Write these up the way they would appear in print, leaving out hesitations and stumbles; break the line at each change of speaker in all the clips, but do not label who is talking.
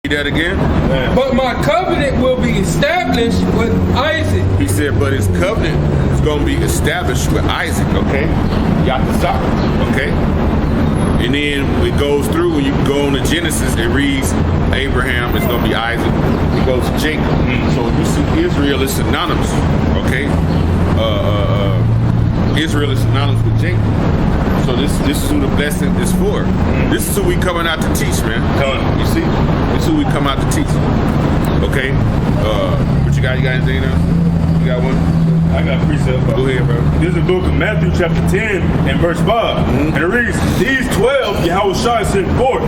Read that again.
But my covenant will be established with Isaac.
He said, but his covenant is going to be established with Isaac, okay? Yatasaka, okay? And then it goes through, when you go on to Genesis, it reads Abraham, it's going to be Isaac. It goes to Jacob. So you see Israel is synonymous, okay? Israel is synonymous with Jacob. So this is who the blessing is for. This is who we coming out to teach, man. You see? This is who we come out to teach. Okay? What you got? You got anything else? You got one?
I got a precept.
Go ahead, bro.
This is the book of Matthew chapter 10 and verse 5. And it reads, these 12 Yahushua sent forth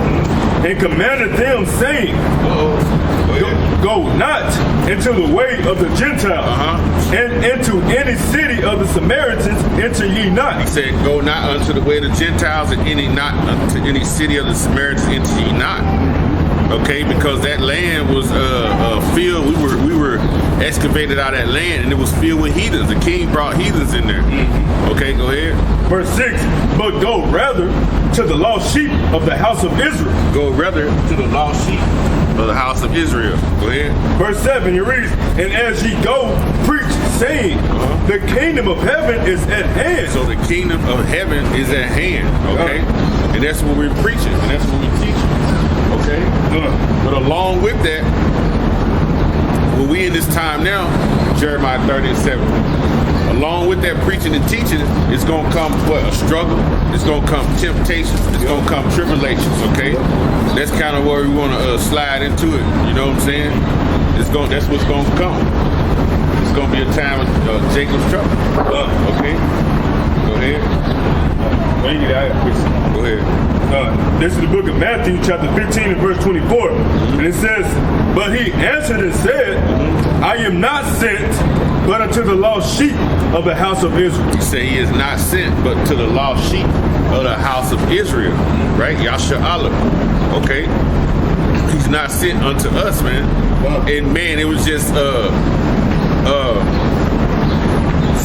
and commanded them, saying, Go not into the way of the Gentiles, and into any city of the Samaritans enter ye not.
He said, go not unto the way of the Gentiles, and not unto any city of the Samaritans enter ye not. Okay, because that land was filled. We were excavated out of that land, and it was filled with heathens. The king brought heathens in there. Okay, go ahead.
Verse 6, but go rather to the lost sheep of the house of Israel.
Go rather to the lost sheep of the house of Israel. Go ahead.
Verse 7, it reads, and as ye go, preach, saying, the kingdom of heaven is at hand.
So the kingdom of heaven is at hand. Okay, and that's what we're preaching, and that's what we're teaching. Okay, but along with that, when we in this time now, Jeremiah 30:7. Along with that preaching and teaching, it's going to come what? A struggle. It's going to come temptations. It's going to come tribulations. Okay, that's kind of where we want to slide into it. You know what I'm saying? That's what's going to come. It's going to be a time of Jacob's trouble. Okay, go ahead.
Go
ahead.
This is the book of Matthew, chapter 15 and verse 24. And it says, but he answered and said, I am not sent, but unto the lost sheep of the house of Israel.
He said he is not sent, but to the lost sheep of the house of Israel. Right? Yasha Allah. Okay? He's not sent unto us, man. And man, it was just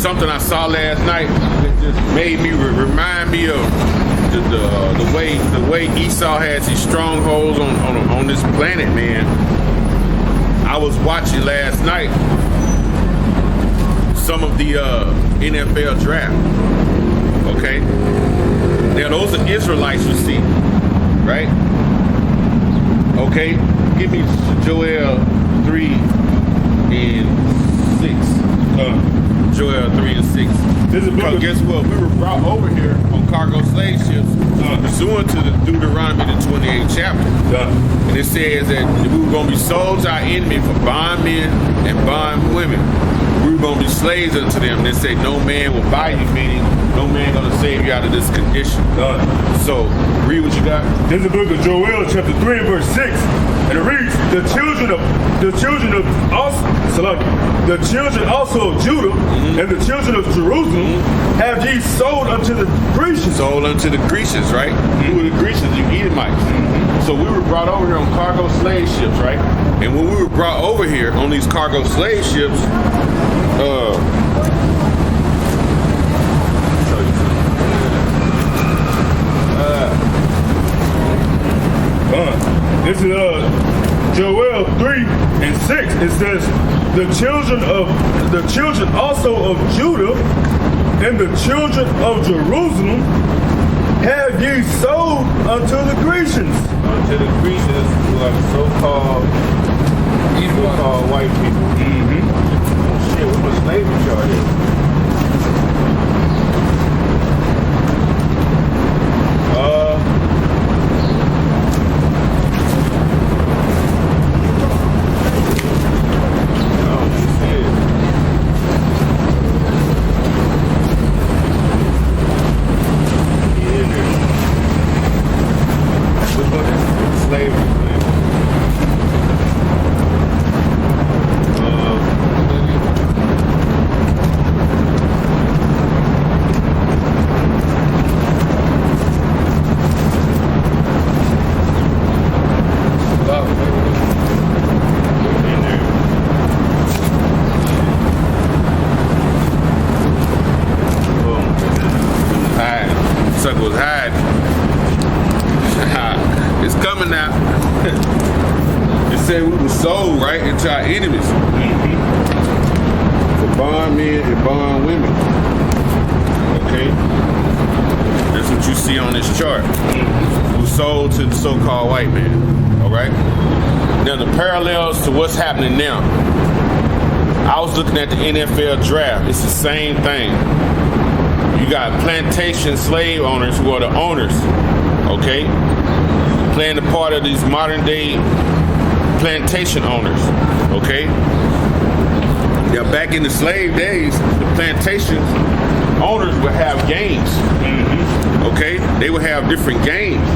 something I saw last night that just made me remind me of the way Esau has these strongholds on this planet, man. I was watching last night some of the NFL draft. Okay, now those are Israelites you see, right? Okay, give me Joel 3 and 6. Joel 3 and 6. Because guess what? We were brought over here on cargo slave ships pursuant to the Deuteronomy, the 28th chapter. And it says that we were going to be sold to our enemy for bondmen and bondwomen. We were going to be slaves unto them. And they say no man will buy you, meaning no man going to save you out of this condition. So, read what you got.
This is the book of Joel, chapter 3 and verse 6. And it reads, the children also of Judah and the children of Jerusalem have ye sold unto the Grecians.
Sold unto the Grecians, right? Who are the Grecians? You Edomites. So we were brought over here on cargo slave ships, right? And when we were brought over here on these cargo slave ships,
this is Joel 3 and 6. It says, the children also of Judah and the children of Jerusalem have ye sold unto the Grecians.
Unto the Grecians, who are the so-called white people. Shit, what was slavery charges? said we were sold right into our enemies. For bond men and bond women. Okay? That's what you see on this chart. We were sold to the so-called white man. Alright? Now the parallels to what's happening now. I was looking at the NFL draft. It's the same thing. You got plantation slave owners who are the owners. Okay? Playing the part of these modern day plantation owners. Okay? Yeah, back in the slave days, the plantation owners would have games. Okay? They would have different games.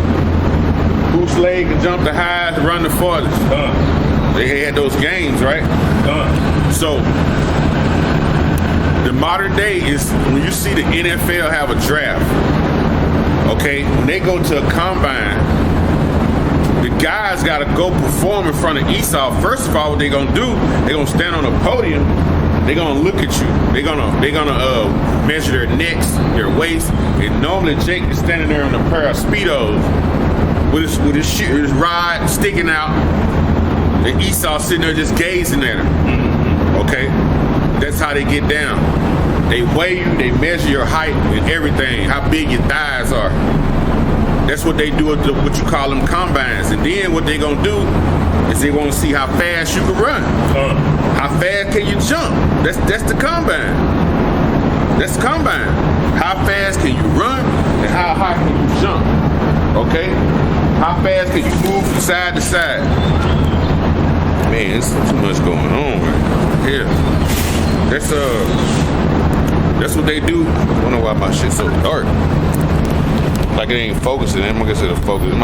Whose slave could jump the highest, run the farthest. They had those games, right? So, the modern day is when you see the NFL have a draft. Okay? When they go to a combine, the guys got to go perform in front of Esau. First of all, what they're going to do, they're going to stand on a podium. They're going to look at you. They're gonna measure their necks, their waist. And normally Jake is standing there on a pair of Speedos with his rod sticking out. And Esau sitting there just gazing at him. Okay? That's how they get down. They weigh you, they measure your height and everything, how big your thighs are. That's what they do at what you call them combines. And then what they gonna do is they want to see how fast you can run. How fast can you jump? That's the combine. That's the combine. How fast can you run and how high can you jump? Okay? How fast can you move from side to side? Man, there's too much going on right here. That's what they do. I don't know why my shit's so dark. Like it ain't focusing. I'm gonna get to the focus.